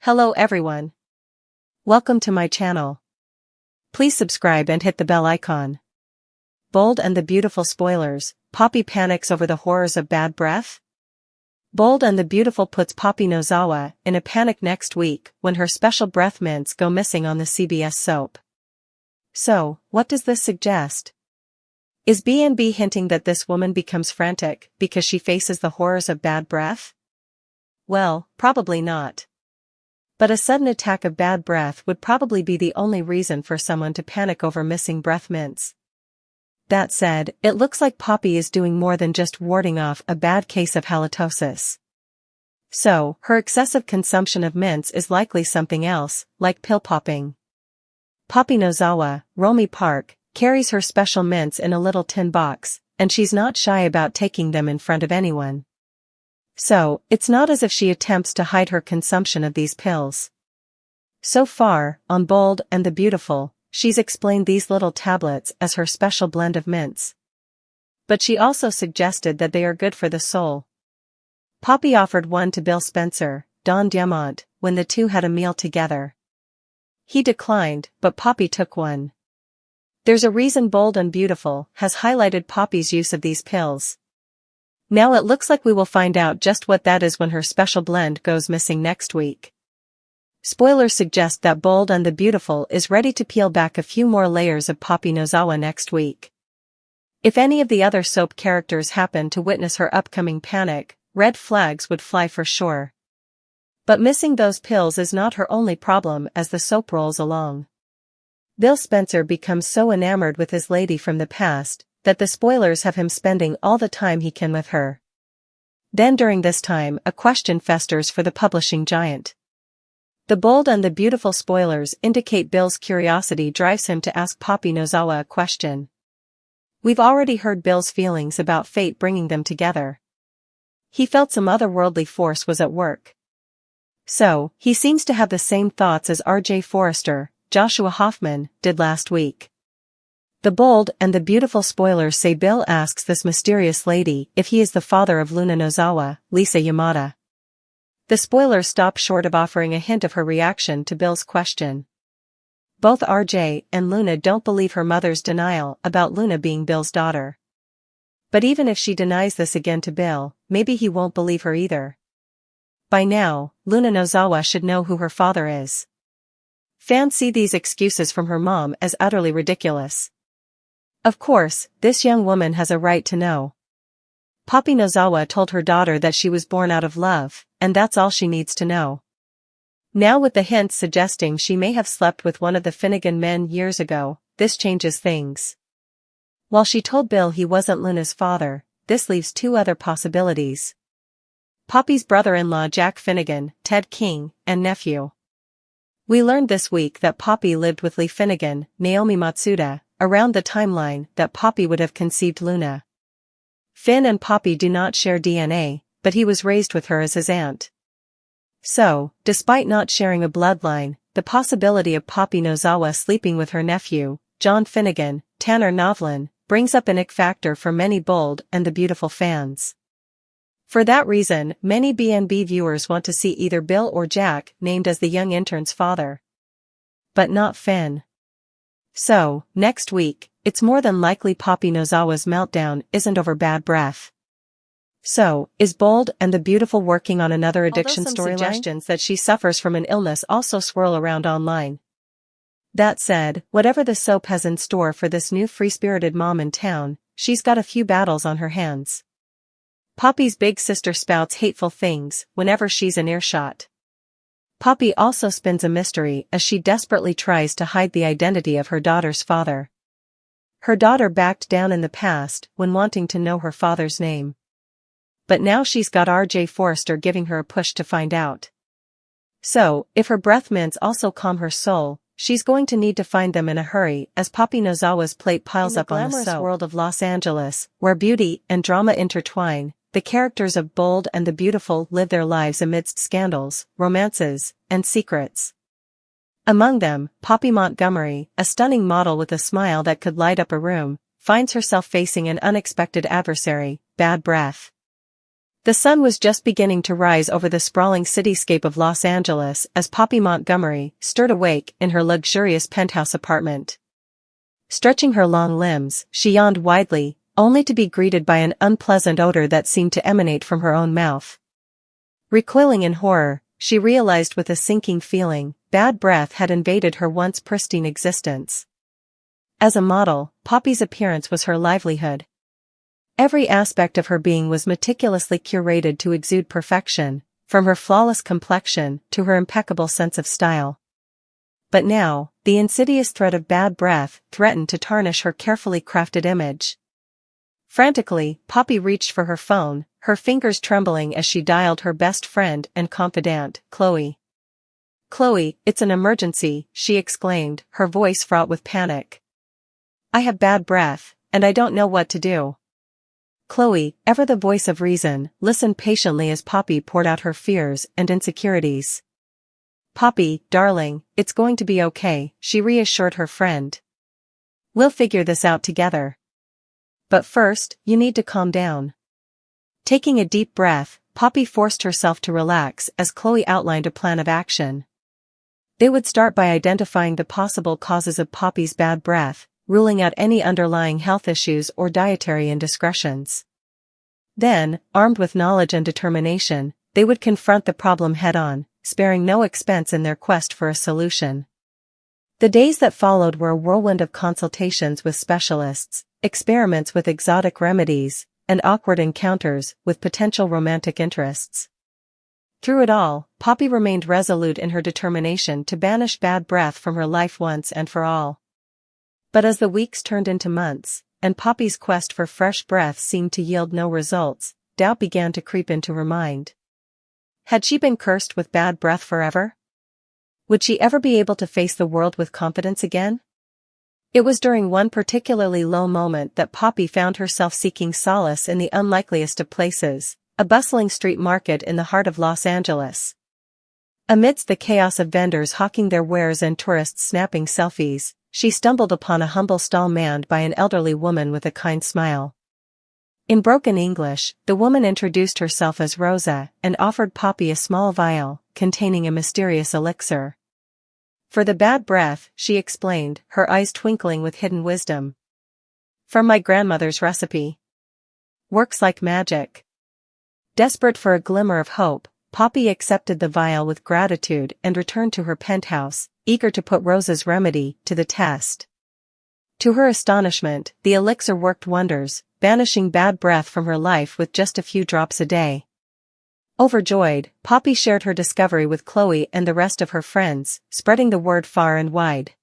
Hello everyone. Welcome to my channel. Please subscribe and hit the bell icon. Bold and the Beautiful spoilers, Poppy panics over the horrors of bad breath? Bold and the Beautiful puts Poppy Nozawa in a panic next week when her special breath mints go missing on the CBS soap. So, what does this suggest? Is B&B hinting that this woman becomes frantic because she faces the horrors of bad breath? Well, probably not. But a sudden attack of bad breath would probably be the only reason for someone to panic over missing breath mints. That said, it looks like Poppy is doing more than just warding off a bad case of halitosis. So, her excessive consumption of mints is likely something else, like pill popping. Poppy Nozawa, Romy Park, carries her special mints in a little tin box, and she's not shy about taking them in front of anyone. So, it's not as if she attempts to hide her consumption of these pills. So far, on Bold and the Beautiful, she's explained these little tablets as her special blend of mints. But she also suggested that they are good for the soul. Poppy offered one to Bill Spencer, Don Diamont, when the two had a meal together. He declined, but Poppy took one. There's a reason Bold and Beautiful has highlighted Poppy's use of these pills. Now it looks like we will find out just what that is when her special blend goes missing next week. Spoilers suggest that Bold and the Beautiful is ready to peel back a few more layers of Poppy Nozawa next week. If any of the other soap characters happen to witness her upcoming panic, red flags would fly for sure. But missing those pills is not her only problem as the soap rolls along. Bill Spencer becomes so enamored with his lady from the past that the spoilers have him spending all the time he can with her. Then during this time a question festers for the publishing giant. The Bold and the Beautiful spoilers indicate Bill's curiosity drives him to ask Poppy Nozawa a question. We've already heard Bill's feelings about fate bringing them together. He felt some otherworldly force was at work. So, he seems to have the same thoughts as R.J. Forrester, Joshua Hoffman, did last week. The Bold and the Beautiful spoilers say Bill asks this mysterious lady if he is the father of Luna Nozawa, Lisa Yamada. The spoilers stop short of offering a hint of her reaction to Bill's question. Both RJ and Luna don't believe her mother's denial about Luna being Bill's daughter. But even if she denies this again to Bill, maybe he won't believe her either. By now, Luna Nozawa should know who her father is. Fans see these excuses from her mom as utterly ridiculous. Of course, this young woman has a right to know. Poppy Nozawa told her daughter that she was born out of love, and that's all she needs to know. Now with the hints suggesting she may have slept with one of the Finnegan men years ago, this changes things. While she told Bill he wasn't Luna's father, this leaves two other possibilities. Poppy's brother-in-law Jack Finnegan, Ted King, and nephew. We learned this week that Poppy lived with Lee Finnegan, Naomi Matsuda, around the timeline that Poppy would have conceived Luna. Finn and Poppy do not share DNA, but he was raised with her as his aunt. So, despite not sharing a bloodline, the possibility of Poppy Nozawa sleeping with her nephew, John Finnegan, Tanner Novlin, brings up an ick factor for many Bold and the Beautiful fans. For that reason, many B&B viewers want to see either Bill or Jack named as the young intern's father. But not Finn. So, next week, it's more than likely Poppy Nozawa's meltdown isn't over bad breath. So, is Bold and the Beautiful working on another addiction storyline? Suggestions that she suffers from an illness also swirl around online. That said, whatever the soap has in store for this new free-spirited mom in town, she's got a few battles on her hands. Poppy's big sister spouts hateful things whenever she's in earshot. Poppy also spins a mystery as she desperately tries to hide the identity of her daughter's father. Her daughter backed down in the past when wanting to know her father's name. But now she's got R.J. Forrester giving her a push to find out. So, if her breath mints also calm her soul, she's going to need to find them in a hurry as Poppy Nozawa's plate piles up on the glamorous world of Los Angeles, where beauty and drama intertwine. The characters of Bold and the Beautiful live their lives amidst scandals, romances, and secrets. Among them, Poppy Montgomery, a stunning model with a smile that could light up a room, finds herself facing an unexpected adversary, bad breath. The sun was just beginning to rise over the sprawling cityscape of Los Angeles as Poppy Montgomery stirred awake in her luxurious penthouse apartment. Stretching her long limbs, she yawned widely, only to be greeted by an unpleasant odor that seemed to emanate from her own mouth. Recoiling in horror, she realized with a sinking feeling, bad breath had invaded her once pristine existence. As a model, Poppy's appearance was her livelihood. Every aspect of her being was meticulously curated to exude perfection, from her flawless complexion to her impeccable sense of style. But now, the insidious threat of bad breath threatened to tarnish her carefully crafted image. Frantically, Poppy reached for her phone, her fingers trembling as she dialed her best friend and confidant, Chloe. "Chloe, it's an emergency," she exclaimed, her voice fraught with panic. "I have bad breath, and I don't know what to do." Chloe, ever the voice of reason, listened patiently as Poppy poured out her fears and insecurities. "Poppy, darling, it's going to be okay," she reassured her friend. "We'll figure this out together. But first, you need to calm down." Taking a deep breath, Poppy forced herself to relax as Chloe outlined a plan of action. They would start by identifying the possible causes of Poppy's bad breath, ruling out any underlying health issues or dietary indiscretions. Then, armed with knowledge and determination, they would confront the problem head-on, sparing no expense in their quest for a solution. The days that followed were a whirlwind of consultations with specialists, experiments with exotic remedies, and awkward encounters with potential romantic interests. Through it all, Poppy remained resolute in her determination to banish bad breath from her life once and for all. But as the weeks turned into months, and Poppy's quest for fresh breath seemed to yield no results, doubt began to creep into her mind. Had she been cursed with bad breath forever? Would she ever be able to face the world with confidence again? It was during one particularly low moment that Poppy found herself seeking solace in the unlikeliest of places, a bustling street market in the heart of Los Angeles. Amidst the chaos of vendors hawking their wares and tourists snapping selfies, she stumbled upon a humble stall manned by an elderly woman with a kind smile. In broken English, the woman introduced herself as Rosa and offered Poppy a small vial containing a mysterious elixir. "For the bad breath," she explained, her eyes twinkling with hidden wisdom. "From my grandmother's recipe. Works like magic." Desperate for a glimmer of hope, Poppy accepted the vial with gratitude and returned to her penthouse, eager to put Rosa's remedy to the test. To her astonishment, the elixir worked wonders, banishing bad breath from her life with just a few drops a day. Overjoyed, Poppy shared her discovery with Chloe and the rest of her friends, spreading the word far and wide.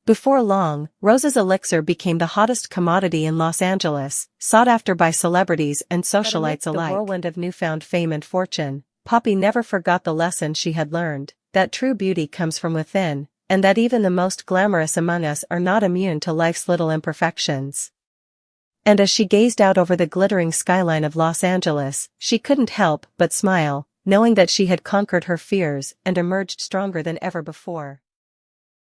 Before long, Rosa's elixir became the hottest commodity in Los Angeles, sought after by celebrities and socialites alike. The whirlwind of newfound fame and fortune, Poppy never forgot the lesson she had learned, that true beauty comes from within, and that even the most glamorous among us are not immune to life's little imperfections. And as she gazed out over the glittering skyline of Los Angeles, she couldn't help but smile, knowing that she had conquered her fears and emerged stronger than ever before.